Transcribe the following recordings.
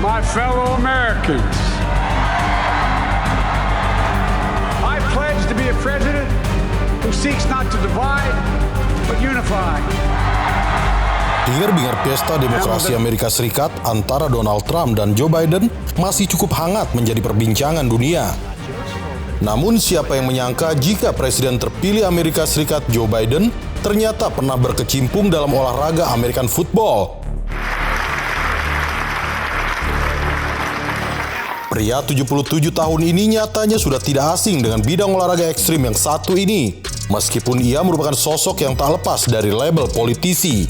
My fellow Americans, I pledge to be a president who seeks not to divide, but unify. Hingar-bingar pesta demokrasi Amerika Serikat antara Donald Trump dan Joe Biden masih cukup hangat menjadi perbincangan dunia. Namun siapa yang menyangka jika Presiden terpilih Amerika Serikat Joe Biden ternyata pernah berkecimpung dalam olahraga American football. Pria 77 tahun ini nyatanya sudah tidak asing dengan bidang olahraga ekstrim yang satu ini, meskipun ia merupakan sosok yang tak lepas dari label politisi.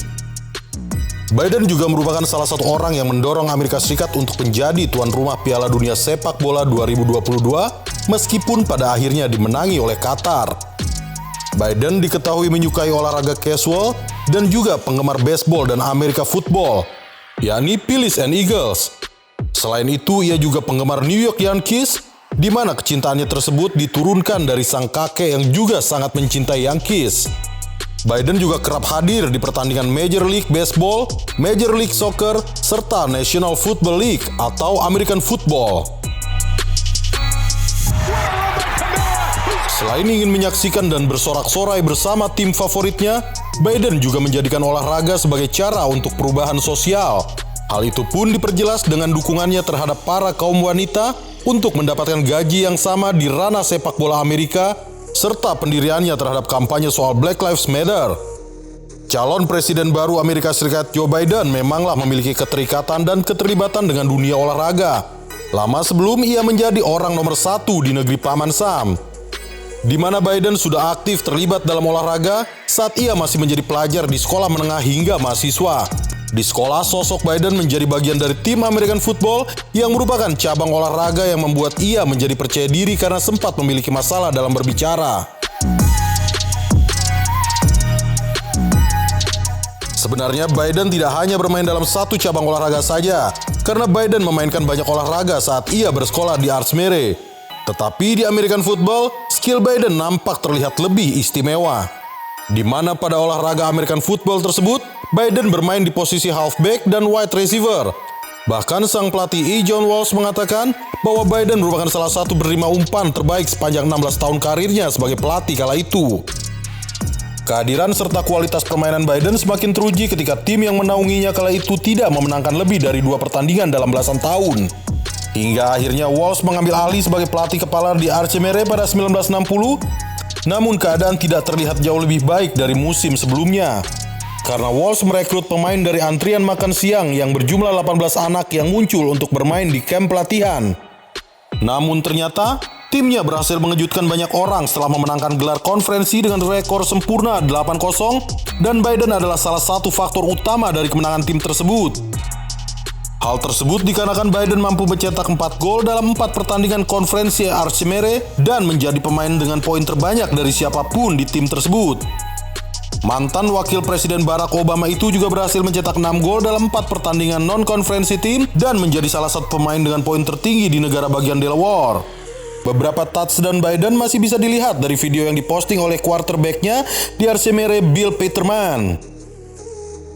Biden juga merupakan salah satu orang yang mendorong Amerika Serikat untuk menjadi tuan rumah Piala Dunia Sepak Bola 2022, meskipun pada akhirnya dimenangi oleh Qatar. Biden diketahui menyukai olahraga casual dan juga penggemar baseball dan Amerika football, yakni Phillies and Eagles. Selain itu, ia juga penggemar New York Yankees, di mana kecintaannya tersebut diturunkan dari sang kakek yang juga sangat mencintai Yankees. Biden juga kerap hadir di pertandingan Major League Baseball, Major League Soccer, serta National Football League atau American Football. Selain ingin menyaksikan dan bersorak-sorai bersama tim favoritnya, Biden juga menjadikan olahraga sebagai cara untuk perubahan sosial. Hal itu pun diperjelas dengan dukungannya terhadap para kaum wanita untuk mendapatkan gaji yang sama di ranah sepak bola Amerika, serta pendiriannya terhadap kampanye soal Black Lives Matter. Calon Presiden baru Amerika Serikat Joe Biden memanglah memiliki keterikatan dan keterlibatan dengan dunia olahraga, lama sebelum ia menjadi orang nomor 1 di negeri Paman Sam, di mana Biden sudah aktif terlibat dalam olahraga saat ia masih menjadi pelajar di sekolah menengah hingga mahasiswa. Di sekolah, sosok Biden menjadi bagian dari tim American Football yang merupakan cabang olahraga yang membuat ia menjadi percaya diri karena sempat memiliki masalah dalam berbicara. Sebenarnya Biden tidak hanya bermain dalam satu cabang olahraga saja, karena Biden memainkan banyak olahraga saat ia bersekolah di Archmere. Tetapi di American Football, skill Biden nampak terlihat lebih istimewa, di mana pada olahraga American Football tersebut, Biden bermain di posisi halfback dan wide receiver. Bahkan sang pelatih E. John Walsh mengatakan bahwa Biden merupakan salah satu penerima umpan terbaik sepanjang 16 tahun karirnya sebagai pelatih kala itu. Kehadiran serta kualitas permainan Biden semakin teruji ketika tim yang menaunginya kala itu tidak memenangkan lebih dari 2 pertandingan dalam belasan tahun. Hingga akhirnya Walsh mengambil alih sebagai pelatih kepala di Archmere pada 1960, namun keadaan tidak terlihat jauh lebih baik dari musim sebelumnya. Karena Walsh merekrut pemain dari antrian makan siang yang berjumlah 18 anak yang muncul untuk bermain di kamp pelatihan. Namun ternyata, timnya berhasil mengejutkan banyak orang setelah memenangkan gelar konferensi dengan rekor sempurna 8-0, dan Biden adalah salah satu faktor utama dari kemenangan tim tersebut. Hal tersebut dikarenakan Biden mampu mencetak 4 gol dalam 4 pertandingan konferensi Archmere dan menjadi pemain dengan poin terbanyak dari siapapun di tim tersebut. Mantan Wakil Presiden Barack Obama itu juga berhasil mencetak 6 gol dalam 4 pertandingan non-konferensi tim dan menjadi salah satu pemain dengan poin tertinggi di negara bagian Delaware. Beberapa touchdown Biden masih bisa dilihat dari video yang diposting oleh quarterback-nya di Archmere, Bill Peterman.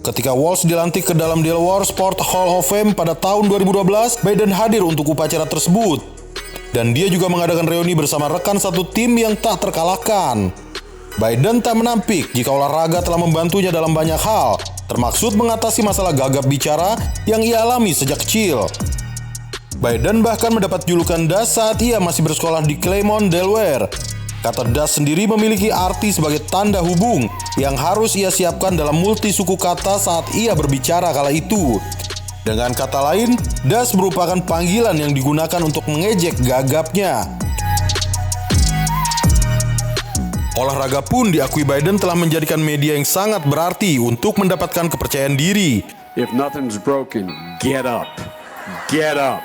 Ketika Walsh dilantik ke dalam Delaware Sport Hall of Fame pada tahun 2012, Biden hadir untuk upacara tersebut. Dan dia juga mengadakan reuni bersama rekan satu tim yang tak terkalahkan. Biden tak menampik jika olahraga telah membantunya dalam banyak hal, termaksud mengatasi masalah gagap bicara yang ia alami sejak kecil. Biden bahkan mendapat julukan Das saat ia masih bersekolah di Claymont, Delaware. Kata Das sendiri memiliki arti sebagai tanda hubung yang harus ia siapkan dalam multisuku kata saat ia berbicara kala itu. Dengan kata lain, Das merupakan panggilan yang digunakan untuk mengejek gagapnya. Olahraga pun diakui Biden telah menjadikan media yang sangat berarti untuk mendapatkan kepercayaan diri. If nothing's broken, get up. Get up.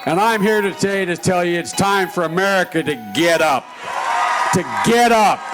And I'm here today to tell you it's time for America to get up. To get up.